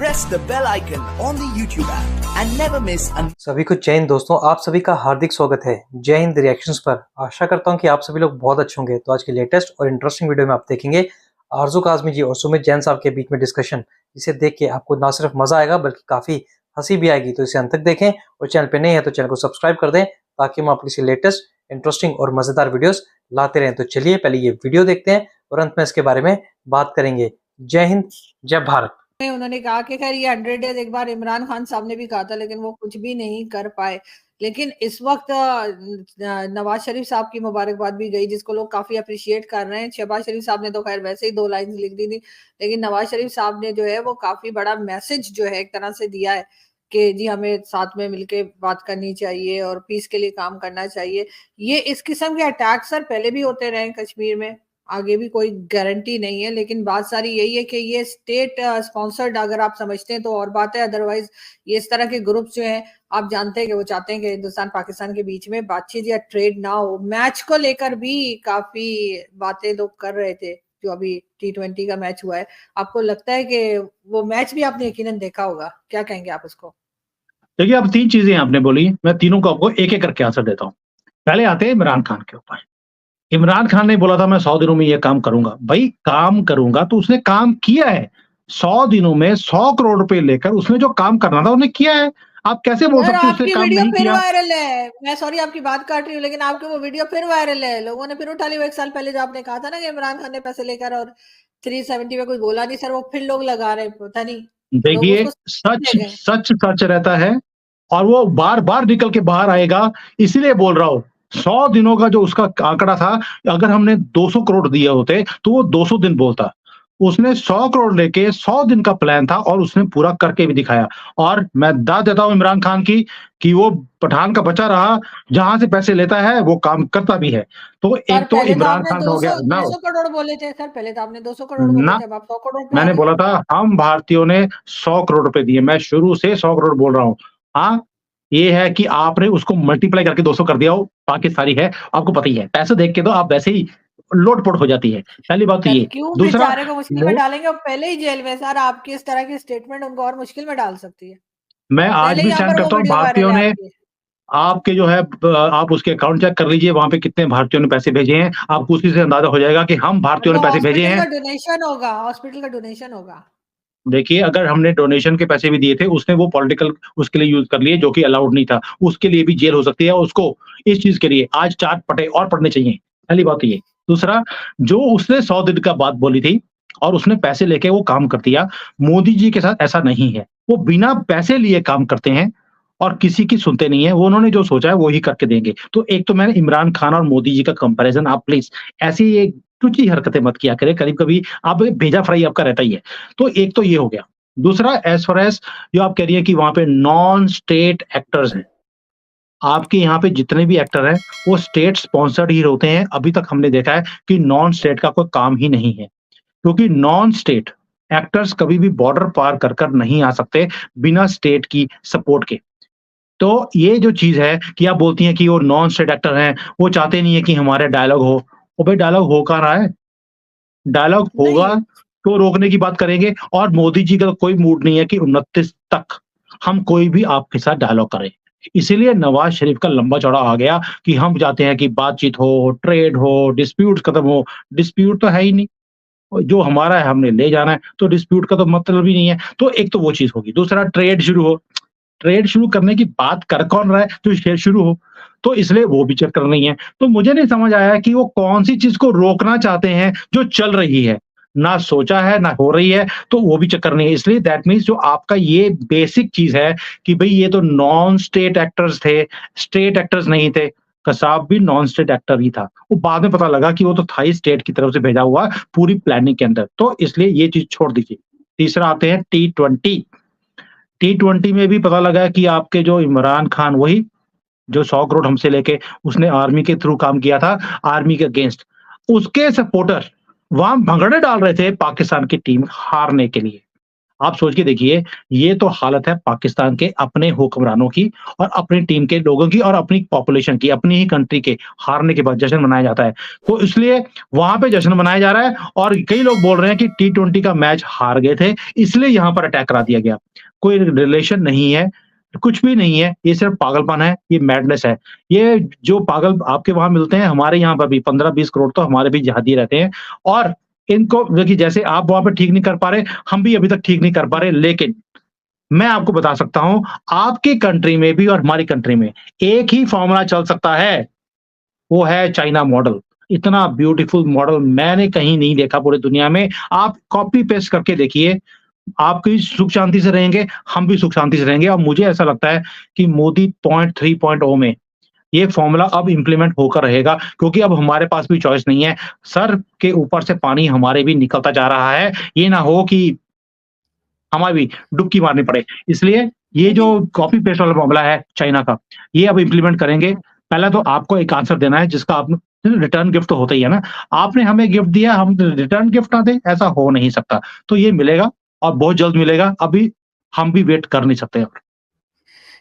press the bell icon on the YouTube app and never miss सभी को जय हिंद दोस्तों, आप सभी का हार्दिक स्वागत है जय हिंद रिएक्शंस पर। आशा करता हूं कि आप सभी लोग बहुत अच्छे होंगे। तो आज की लेटेस्ट और इंटरेस्टिंग वीडियो में आप देखेंगे आरजू काज़मी जी और सुमित जैन साहब के बीच में डिस्कशन, जिसे देख के आपको ना सिर्फ मजा आएगा बल्कि काफी हंसी भी आएगी। तो इसे अंत तक देखें और चैनल पे नए हैं तो चैनल को सब्सक्राइब कर दें ताकि हम आपके लेटेस्ट इंटरेस्टिंग और मजेदार वीडियोस लाते रहें। तो चलिए पहले ये वीडियो देखते हैं और अंत में इसके बारे में बात करेंगे। जय हिंद, जय भारत। उन्होंने कहा कि खैर ये 100 डेज एक बार इमरान खान साहब ने भी कहा था, लेकिन वो कुछ भी नहीं कर पाए। लेकिन इस वक्त नवाज शरीफ साहब की मुबारकबाद भी गई, जिसको लोग काफी अप्रिशिएट कर रहे हैं। शहबाज शरीफ साहब ने तो खैर वैसे ही 2 लाइन लिख दी थी, लेकिन नवाज शरीफ साहब ने जो है वो काफी बड़ा मैसेज जो है एक तरह से दिया है कि जी हमें साथ में मिलके बात करनी चाहिए और पीस के लिए काम करना चाहिए। ये इस किस्म के अटैक सर पहले भी होते रहे कश्मीर में, आगे भी कोई गारंटी नहीं है। लेकिन बात सारी यही है कि ये स्टेट स्पॉन्सर्ड अगर आप समझते हैं तो और बात है, अदरवाइज ये इस तरह के ग्रुप्स जो हैं आप जानते हैं कि वो चाहते हैं कि हिंदुस्तान पाकिस्तान के बीच में बातचीत या ट्रेड ना हो। मैच को लेकर भी काफी बातें लोग कर रहे थे, जो अभी T20 का मैच हुआ है। आपको लगता है कि वो मैच भी आपने यकीनन देखा होगा, क्या कहेंगे आप उसको? देखिए, अब 3 चीजें आपने बोली, मैं तीनों को आपको एक-एक करके आंसर देता हूँ। पहले आते हैं इमरान खान के ऊपर। इमरान खान ने बोला था मैं 100 दिनों में ये काम करूंगा। भाई काम करूंगा तो उसने काम किया है। 100 दिनों में 100 करोड़ रुपए लेकर उसने जो काम करना था उसने किया है। आप कैसे बोल सकते हैं उसने काम नहीं किया? वायरल है, मैं सॉरी आपकी बात काट रही हूँ, लेकिन आपके वो वीडियो फिर वायरल है। लोगों ने फिर उठा लिया। 1 साल पहले जो आपने कहा था ना कि इमरान खान ने पैसे लेकर और 370 में कुछ बोला नहीं सर, वो फिर लोग लगा रहे, पता नहीं। देखिए, सच रहता है और वो बार-बार निकल के बाहर आएगा, इसीलिए बोल रहा हूँ। 100 दिनों का जो उसका आंकड़ा था, अगर हमने 200 करोड़ दिए होते तो वो 200 दिन बोलता। उसने 100 करोड़ लेके 100 दिन का प्लान था और उसने पूरा करके भी दिखाया। और मैं दाद देता हूँ इमरान खान की कि वो पठान का बच्चा रहा, जहां से पैसे लेता है वो काम करता भी है। तो एक तो इमरान खान हो गया ना, 200 करोड़ बोले थे सर, पहले तो आपने 200 करोड़ बोले थे, अब आप 100 करोड़ मैंने बोला था हम भारतीयों ने 100 करोड़ रुपए दिए। मैं शुरू से 100 करोड़ बोल रहा हूँ। हाँ, ये है कि आपने उसको मल्टीप्लाई करके 200 कर दिया हो, पाकिस्तानी है, आपको पता ही है। पैसे देख के तो आप वैसे ही लोटपोट हो जाती है। पहली बात तो ये। दूसरा, बेचारे को मुश्किल में डालेंगे, वो पहले ही जेल में। सर आपकी इस तरह की स्टेटमेंट उनको और मुश्किल में डाल सकती है। मैं आज भी स्टैंड करता हूँ, भारतीयों ने आपके जो है आप उसके अकाउंट चेक कर लीजिए, वहां पे कितने भारतीयों ने पैसे भेजे हैं। आपको उसी से अंदाजा हो जाएगा कि हम भारतीयों ने पैसे भेजे हैं। डोनेशन होगा, हॉस्पिटल का डोनेशन होगा। देखिए, अगर हमने डोनेशन के पैसे भी दिए थे, उसने वो पॉलिटिकल उसके लिए यूज कर लिए, जो कि अलाउड नहीं था। उसके लिए भी जेल हो सकती है। उसको इस चीज के लिए आज 4 पटे और पढ़ने चाहिए। पहली बात तो ये। दूसरा, जो उसने 100 दिन का बात बोली थी और उसने पैसे लेके वो काम कर दिया, मोदी जी के साथ ऐसा नहीं है। वो बिना पैसे लिए काम करते हैं और किसी की सुनते नहीं है। वो उन्होंने जो सोचा है वो ही करके देंगे। तो एक तो मैंने इमरान खान और मोदी जी का कंपैरिजन, आप प्लीज ऐसी एक टुची हरकतें मत किया करें। कभी-कभी आप भेजा फ्राई आपका रहता ही है। तो एक तो ये हो गया। दूसरा, एज़ फार एज़ जो आप कह रही है कि वहां पे नॉन स्टेट एक्टर्स हैं। आपके यहाँ पे जितने भी एक्टर हैं वो स्टेट स्पॉन्सर्ड ही होते हैं। अभी तक हमने देखा है कि नॉन स्टेट का कोई काम ही नहीं है, क्योंकि नॉन स्टेट एक्टर्स कभी भी बॉर्डर पार कर नहीं आ सकते बिना स्टेट की सपोर्ट के। तो ये जो चीज है कि आप बोलती हैं कि वो नॉन स्टेट एक्टर हैं, वो चाहते नहीं है कि हमारे डायलॉग हो। ओ भाई, डायलॉग हो कहाँ रहा है? डायलॉग होगा तो रोकने की बात करेंगे। और मोदी जी का तो कोई मूड नहीं है कि 29 तक हम कोई भी आपके साथ डायलॉग करें। इसीलिए नवाज शरीफ का लंबा चौड़ा आ गया कि हम चाहते हैं कि बातचीत हो, ट्रेड हो, डिस्प्यूट खत्म हो। डिस्प्यूट तो है ही नहीं, जो हमारा है हमने ले जाना है, तो डिस्प्यूट का तो मतलब ही नहीं है। तो एक तो वो चीज होगी। दूसरा, ट्रेड शुरू हो। ट्रेड शुरू करने की बात कर कौन रहा है? जो शेयर शुरू हो, तो इसलिए वो भी चेक कर रही है। तो मुझे नहीं समझ आया कि वो कौन सी चीज को रोकना चाहते हैं जो चल रही है। ना सोचा है, ना हो रही है, तो वो भी चेक करनी है। इसलिए दैट मीन्स जो आपका ये बेसिक चीज है कि भाई ये तो नॉन स्टेट एक्टर्स थे, स्टेट एक्टर्स नहीं थे। कसाब भी नॉन स्टेट एक्टर ही था। वो बाद में पता लगा कि वो तो था ही स्टेट की तरफ से भेजा हुआ पूरी प्लानिंग के अंदर। तो इसलिए ये चीज छोड़ दीजिए। तीसरा आते हैं T20। T20 में भी पता लगा कि आपके जो इमरान खान, वही जो 100 करोड़ हमसे लेके उसने आर्मी के थ्रू काम किया था, आर्मी के अगेंस्ट, उसके सपोर्टर वहां भगड़े डाल रहे थे पाकिस्तान की टीम हारने के लिए। आप सोच के देखिए, ये तो हालत है पाकिस्तान के अपने हुक्मरानों की और अपनी टीम के लोगों की और अपनी पॉपुलेशन की, अपनी ही कंट्री के हारने के बाद जश्न मनाया जाता है। तो इसलिए वहाँ पे जश्न मनाया जा रहा है और कई लोग बोल रहे हैं कि टी20 का मैच हार गए थे, इसलिए यहाँ पर अटैक करा दिया गया। कोई रिलेशन नहीं है, कुछ भी नहीं है, ये सिर्फ पागलपन है, ये मैडनेस है। ये जो पागल आपके वहाँ मिलते हैं, हमारे यहाँ पर भी 15-20 करोड़ तो हमारे भी जिहादी रहते हैं और इनको देखिए जैसे आप वहाँ पे ठीक नहीं कर पा रहे, हम भी अभी तक ठीक नहीं कर पा रहे, लेकिन मैं आपको बता सकता हूँ, आपकी कंट्री में भी और हमारी कंट्री में एक ही फ़ॉर्मूला चल सकता है, वो है चाइना मॉडल। इतना ब्यूटीफुल मॉडल मैंने कहीं नहीं देखा पूरी दुनिया में। आप कॉपी पेस्ट करके देखिए, आप भी सुख शांति से रहेंगे, हम भी सुख शांति से रहेंगे और मुझे ऐसा लगता है कि मोदी पॉइंट 3.0 में ये फ़ॉर्मूला अब इम्प्लीमेंट होकर रहेगा क्योंकि अब हमारे पास भी चॉइस नहीं है। सर के ऊपर से पानी हमारे भी निकलता जा रहा है। ये ना हो कि हमें भी डुबकी मारनी पड़े। इसलिए ये जो लेकिन कॉपी पेस्ट वाला मामला है चाइना का, ये अब इम्प्लीमेंट करेंगे। पहले तो आपको एक आंसर देना है जिसका आप रिटर्न गिफ्ट तो होता ही है ना। आपने हमें गिफ्ट दिया, हम रिटर्न गिफ्ट ना दें, ऐसा हो नहीं सकता। तो ये मिलेगा और बहुत जल्द मिलेगा। अभी हम भी वेट कर नहीं सकते और।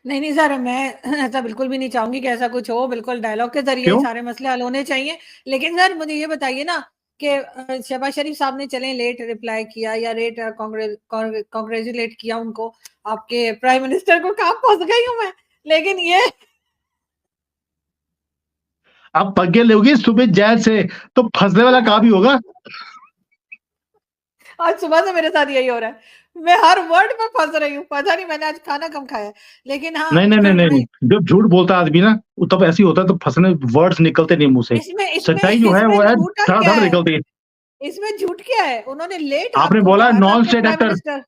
नहीं, नहीं सर, मैं ऐसा बिल्कुल भी नहीं चाहूँगी कि ऐसा कुछ हो, बिल्कुल डायलॉग के ज़रिए ही क्यों? सारे मसले हल होने चाहिए। लेकिन सर मुझे ये बताइए ना कि शहबाज़ शरीफ साहब ने चलें लेट रिप्लाई किया या लेट कांग्रेचुलेट किया उनको, आपके प्राइम मिनिस्टर को, कहाँ फँस गई हूँ मैं। लेकिन ये आप पंगे लोगे सुमित जैन से, तो फँसने वाला काम ही होगा। आज सुबह से मेरे साथ यही हो रहा है। मैं हर वर्ड में फँस रही हूँ, पता नहीं मैंने आज खाना कम खाया है। लेकिन हाँ, नहीं, नहीं, नहीं, नहीं, मैं नहीं। जब झूठ बोलता है आदमी ना, वो तब ऐसे ही होता है, तो फँसने वर्ड्स निकलते नहीं मुँह से। इसमें इसमें सच्चाई जो है इसमें वो है झूठा क्या धड़-धड़ है? निकलती है। इसमें झूठ क्या है? उन्होंने लेट आपने आपको बोला कहा था नॉन आपके स्टेट प्राइम एक्टर, मिनिस्टर।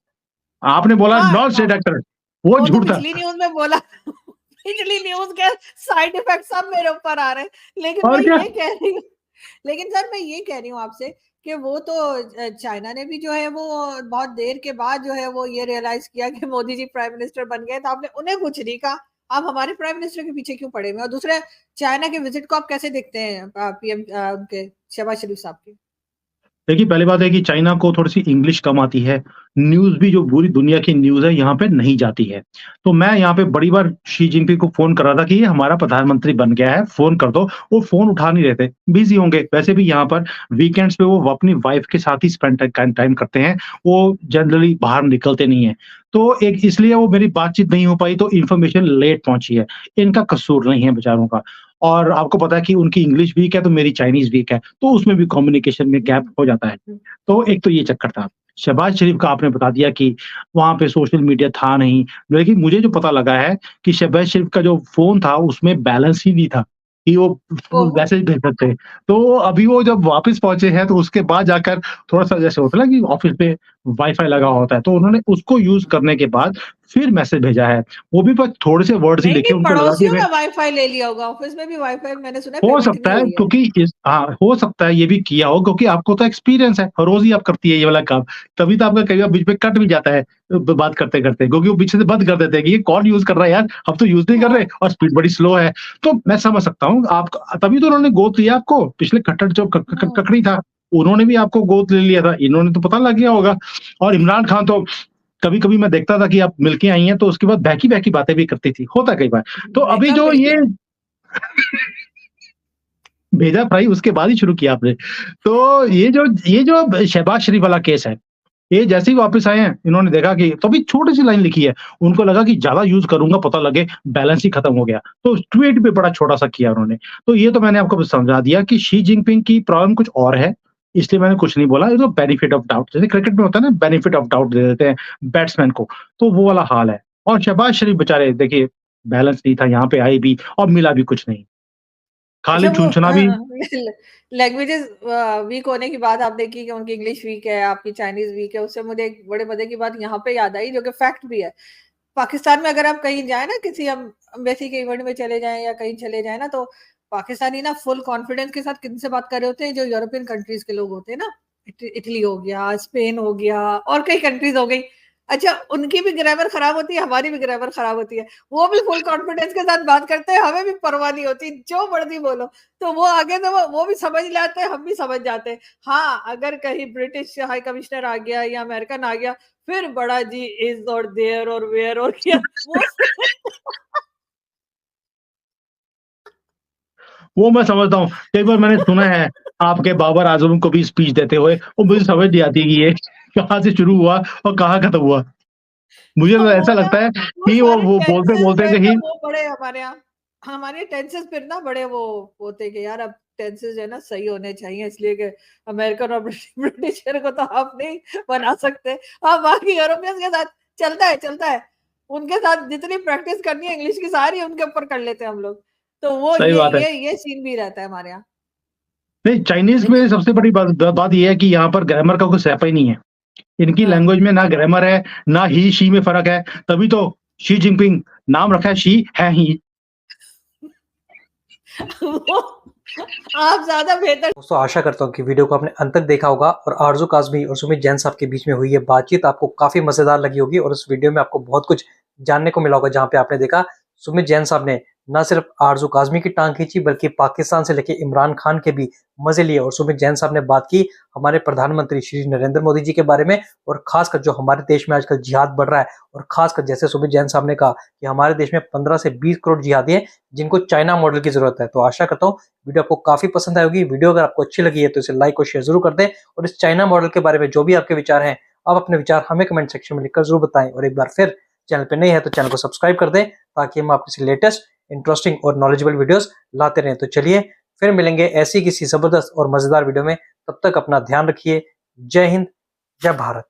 आपने बोला हाँ, नॉन स्टेट एक्टर, वो वो तो झूठ था। पिछली न्यूज़ में बोला। पिछली न्यूज़ के साइड इफेक्ट सब मेरे ऊपर आ रहे हैं। लेकिन मैं और क्या? ये कह रही हूँ, लेकिन सर मैं ये कह रही हूँ आपसे कि वो तो चाइना ने भी जो है वो बहुत देर के बाद जो है वो ये रियलाइज़ किया कि मोदी जी प्राइम मिनिस्टर बन गए, तो आपने उन्हें कुछ नहीं कहा। आप हमारे प्राइम मिनिस्टर के पीछे क्यों पड़े हुए हैं? और दूसरे, चाइना के विज़िट को आप कैसे देखते हैं, पीएम उनके शहबाज़ शरीफ साहब के? देखिए, पहली बात है कि चाइना को थोड़ी-सी इंग्लिश कम आती है। न्यूज़ भी जो पूरी दुनिया की न्यूज़ है, यहाँ पे नहीं जाती है। तो मैं यहाँ पे बड़ी बार शी जिनपिंग को फ़ोन कर रहा था कि ये हमारा प्रधानमंत्री बन गया है, फ़ोन कर दो। वो फ़ोन उठा नहीं रहे थे, बिज़ी होंगे। वैसे भी यहाँ पर वीकेंड्स पे वो अपनी वाइफ़ के साथ ही स्पेंड टाइम करते हैं। वो जनरली बाहर निकलते नहीं हैं। तो एक इसलिए वो मेरी बातचीत नहीं हो पाई, तो इन्फॉर्मेशन लेट पहुँची है। इनका कसूर नहीं है बेचारों का। और आपको पता है कि उनकी इंग्लिश वीक है, तो मेरी चाइनीज़ वीक है, तो उसमें भी कम्युनिकेशन में गैप हो जाता है। हुँ। तो एक तो ये चक्कर था। शहबाज़ शरीफ का आपने बता दिया कि वहाँ पे सोशल मीडिया था नहीं, लेकिन मुझे जो पता लगा है कि शहबाज़ शरीफ का जो फ़ोन था उसमें बैलेंस ही नहीं था, कि वो ओह! मैसेज भेज सकते। तो अभी वो जब वापस पहुँचे हैं तो उसके बाद जाकर थोड़ा-सा जैसे होता है ना कि ऑफ़िस में वाई-फाई लगा होता है, तो उन्होंने उसको यूज़ करने के बाद फिर मैसेज भेजा है। वो भी बस थोड़े से वर्ड्स ही नहीं, लिखे, नहीं, उनको लगा कि पड़ोसियों मैं का वाई-फाई ले लिया होगा, ऑफ़िस में भी वाई-फाई मैंने सुना है हो पेमेंट सकता नहीं है हुई है। क्योंकि हो सकता है ये भी किया हो क्योंकि आपको तो एक्सपीरियंस है, रोज़ ही आप करती है ये वाला काम। तभी तो आपका कई बार बीच में कट भी जाता है बात करते-करते क्योंकि वो पीछे से बंद कर देते हैं कि ये कौन यूज़ कर रहा है यार, हम तो यूज़ नहीं कर रहे हाँ। और स्पीड बड़ी स्लो है। तो मैं समझ सकता हूँ आप तभी तो उन्होंने गोद लिया आपको, पिछले खट्टर जो क क हुँ। ककड़ी था, उन्होंने भी आपको गोद ले लिया था, इन्होंने तो पता लग गया होगा। और इमरान खान तो कभी-कभी मैं देखता था कि आप मिलके आई हैं तो उसके बाद बहकी-बहकी बातें भी करती थी, होता है कई बार। तो अभी ब्रेकअप जो ये बिल्कुल। भेजा फ्राई उसके बाद ही शुरू किया आपने। तो ये जो शहबाज़ शरीफ वाला केस है, ये जैसे ही वापस आए हैं, इन्होंने देखा कि तभी छोटी-सी लाइन लिखी है। उनको लगा कि ज़्यादा यूज़ करूँगा पता लगे बैलेंस ही खत्म हो गया। तो ट्वीट भी बड़ा छोटा-सा किया उन्होंने। तो ये तो मैंने आपको बस समझा दिया कि शी जिनपिंग की प्रॉब्लम कुछ और है, इसलिए मैंने कुछ नहीं बोला। ये तो बेनिफिट ऑफ डाउट जैसे क्रिकेट में होता है ना बेनिफिट ऑफ डाउट दे देते हैं बैट्समैन को, तो वो वाला हाल है। और शहबाज़ शरीफ बेचारे देखिए बैलेंस नहीं था, यहाँ पे आए भी और मिला भी कुछ नहीं। अच्छा, खाली वो छूछना भी लैंग्वेजेस वीक होने की बात आपने की कि उनकी इंग्लिश वीक है, आपकी चाइनीज़ वीक है, उससे मुझे एक बड़े मज़े की बात यहाँ पे याद आई जो कि फैक्ट भी है। पाकिस्तान में अगर आप कहीं जाएँ ना, किसी हम एम्बेसी के इवेंट में चले जाएँ या कहीं चले जाएँ ना, तो पाकिस्तानी ना फुल कॉन्फिडेंस के साथ किनसे बात कर रहे होते हैं, जो यूरोपियन कंट्रीज़ के लोग होते हैं ना, इटली हो गया, स्पेन हो गया और कई कंट्रीज़ हो गई। अच्छा, उनकी भी ग्रामर खराब होती है, हमारी भी ग्रामर खराब होती है। वो भी फुल कॉन्फिडेंस के साथ बात करते हैं, हमें भी परवाह नहीं होती, जो मर्जी बोलो। तो वो आगे तो वो भी समझ लाते हैं, हम भी समझ जाते हैं। हाँ, अगर कहीं ब्रिटिश हाई कमिश्नर आ गया या अमेरिकन आ गया, फिर बड़ा जी इज और देयर और वेयर और क्या वो वो मैं समझता हूँ। कई बार मैंने सुना है आपके बाबर आजम को भी स्पीच देते हुए, वो मुझे समझ नहीं आती कि ये कहाँ से शुरू हुआ और कहाँ खत्म हुआ। मुझे तो तो वो ऐसा ना लगता है वो कि सारे वो टेंसेस बोलते-बोलते फिर ना कहीं वो बड़े हमारे यहाँ हमारे टेंसेस फिर ना बड़े वो होते कि यार अब टेंसेस जो है ना सही होने चाहिए, इसलिए कि अमेरिकन और ब्रिटिशर को तो आप नहीं बना सकते। हाँ, बाकी यूरोपियंस के साथ चलता है। उनके साथ जितनी प्रैक्टिस करनी है इंग्लिश की सारी उनके ऊपर कर लेते हैं हम लोग। तो वो सही बात है। ये सीन भी रहता है हमारे यहाँ। नहीं, चाइनीज़ में लेकिन सबसे बड़ी बात ये है कि यहाँ पर ग्रामर का कोई स्यापा ही नहीं है। इनकी हाँ लैंग्वेज में ना ग्रामर है, ना ही, शी में फ़र्क है, तभी तो शी जिनपिंग नाम रखा है, शी है ही। वो आप ज्यादा बेहतर दोस्तों आशा करता हूँ कि वीडियो को आपने अंत तक देखा होगा और आरजू काज़मी और सुमित जैन साहब के बीच में हुई ये बातचीत आपको काफ़ी मज़ेदार लगी होगी और इस वीडियो में आपको बहुत कुछ जानने को मिला होगा, जहाँ पे आपने देखा सुमित जैन साहब ने न सिर्फ आरजू काज़मी की टांग खींची बल्कि पाकिस्तान से लेके इमरान खान के भी मज़े लिए और सुमित जैन साहब ने बात की हमारे प्रधानमंत्री श्री नरेंद्र मोदी जी के बारे में और खासकर जो हमारे देश में आजकल जिहाद बढ़ रहा है और खासकर जैसे सुमित जैन साहब ने कहा कि हमारे देश में 15 से 20 करोड़ जिहादी हैं जिनको चाइना मॉडल की जरूरत है। तो आशा करता हूँ वीडियो आपको काफी पसंद आई होगी। वीडियो अगर आपको अच्छी लगी है तो इसे लाइक और शेयर जरूर कर दें और इस चाइना मॉडल के बारे में जो भी आपके विचार हैं आप अपने विचार हमें कमेंट सेक्शन में लिखकर जरूर बताएं और एक बार फिर चैनल पे नए हैं तो चैनल को सब्सक्राइब कर दें ताकि हम आपके लेटेस्ट इंटरेस्टिंग और नॉलेजेबल वीडियोस लाते रहें। तो चलिए फिर मिलेंगे ऐसी किसी जबरदस्त और मजेदार वीडियो में, तब तक अपना ध्यान रखिए। जय हिंद, जय भारत।